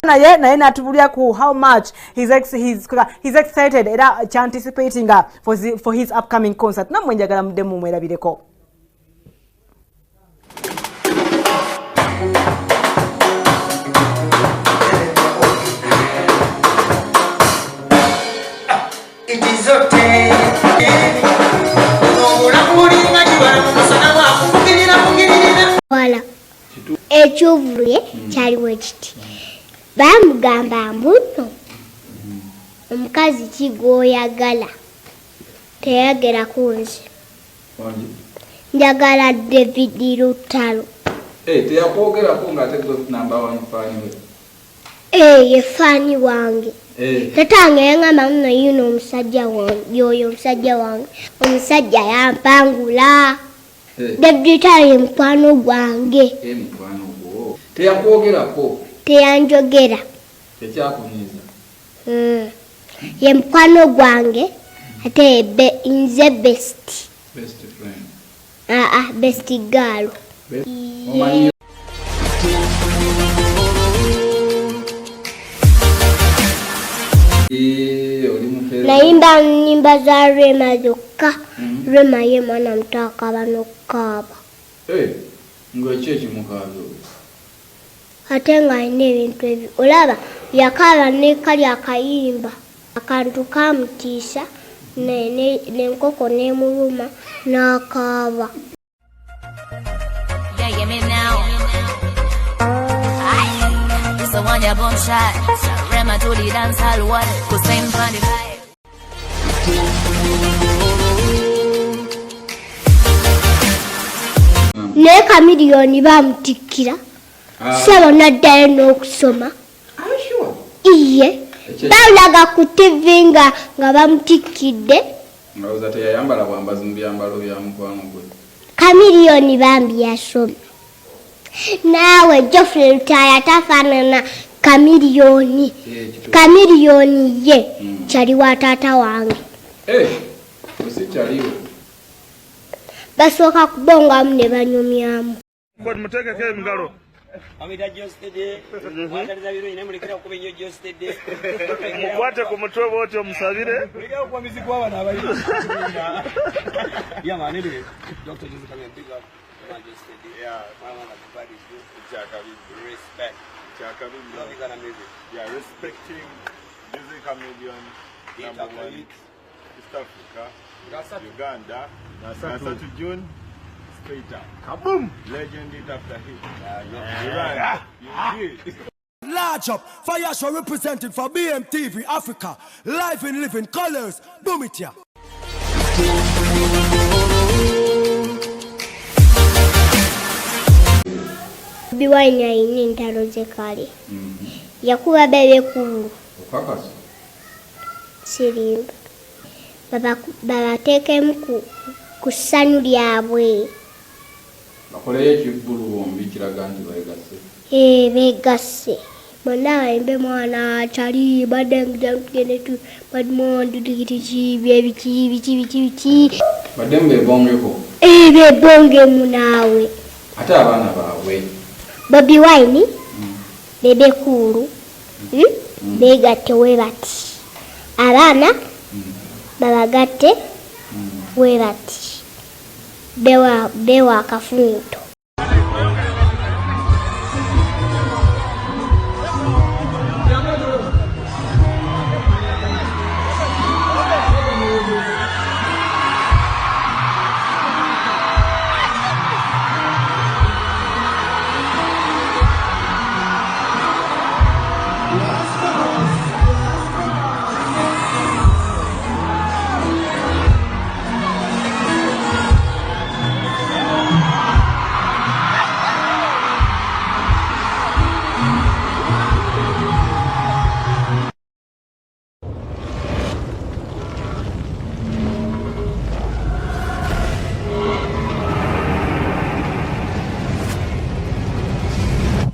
naye natubulya ku how much he's excited era anticipating for his upcoming concert. Namwe njagala muddemu mwerabireko. It is okay. Wala ekyovulwe kyaliwo kiti bamugamba mbuno omukazi kigoyagala teyagera kunzi njagala David Lutalo teyakwogerako ng'ategeka number 1 fani we ye fani wange tatange yangamba muno yuno omusajja wange yoyo omusajja wange omusajja yampangula David Lutalo ye mukwano gwange mukwano gwo teyakwogerako teyanjogera tekyakunyiza ye mukwano gwange ate nze best friend best girl nayimba nyimba za Rema zokka Rema ye mwana mutaka banokaba ng'ekyo ekimukaazo ate nga alina ebintu ebyo olaba yakaba nekali akayimba akantu kamutiisa n'enkoko n'emuluma n'akaaba. Ne Chameleone bamutikkira sebo naddayo n'okusoma iye balaga ku TV nga bamutikkidde ngawuza teyayambala bwambazi mu byambalo bya mukwano gwe Chameleone bambi yasoma nawe Geoffrey Lutaya tafaanana Chameleone ye kyali wa taata wange kyaliwo basooka kubongamu ne banyumyamu mutegeko emigalo mukwate ku mutwe bwoti omusabire Uganda, Nasatu June, straight up. Kaboom! Legend it after him. You did. Large up, Fire Show represented for BMTV Africa, live in living colors. Boom it ya. Biwine ayina entalo ze kale yakuba bebekulu sirimba babateekemu ku ssanyu lyabwe bakoleyo ekiggulu bombi kiraga nti beegasse beegasse bonna bayimbe mwana akyali badengitugende badimondudikitiki biki baddemu beebongeko beebongemu naawe ate abaana baabwe Bobi Wine bebekulu beegatte we bati abaana babagatte we bati bewa akafunto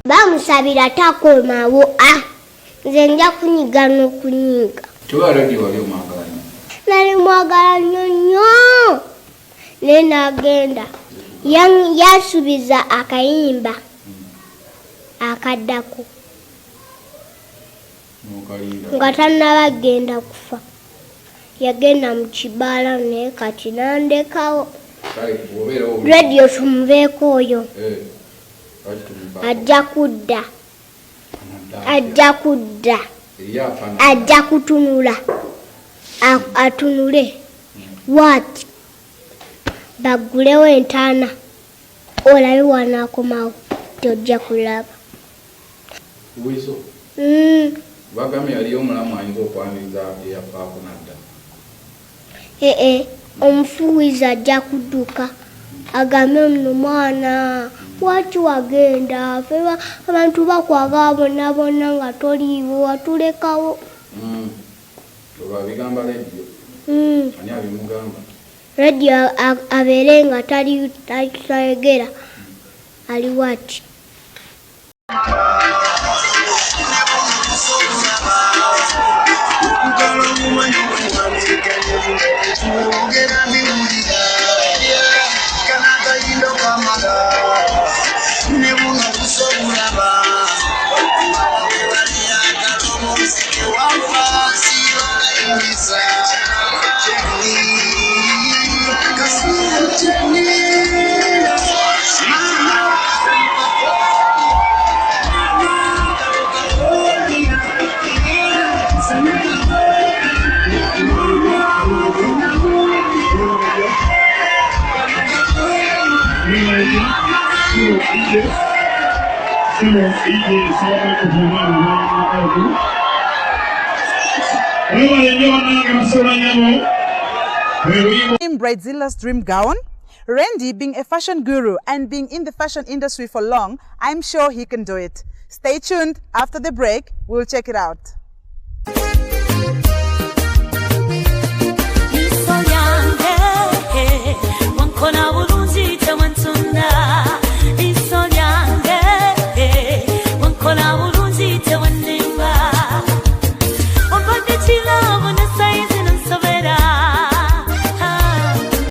bamusabira takomawo nze nja kunyiga n'okunyiga tubalagi wali omwagala nnyo nali mwagala nnyo naye n'agenda yansubiza akayimba akaddako nga tannabagenda kufa yagenda mu kibaala naye kati nandekawo radio tumubeeko oyo ajja kutunula atunule wati bagulewo entaana olabe wanaakomawo tojja kulaba bagamye yaliyo omulamu ayinza okwaniriza eyafaako nadda omufuuwizi ajja kudduka agambe muno mwana waki wagenda fe abantu bakwagala bonna bonna nga toliiwo watulekawo bigamba radio ani abimugamba radio abeere nga tayegera ali wati In Bridezilla's dream gown, Randy being a fashion guru and being in the fashion industry for long, I'm sure he can do it. Stay tuned. After the break, we'll check it out.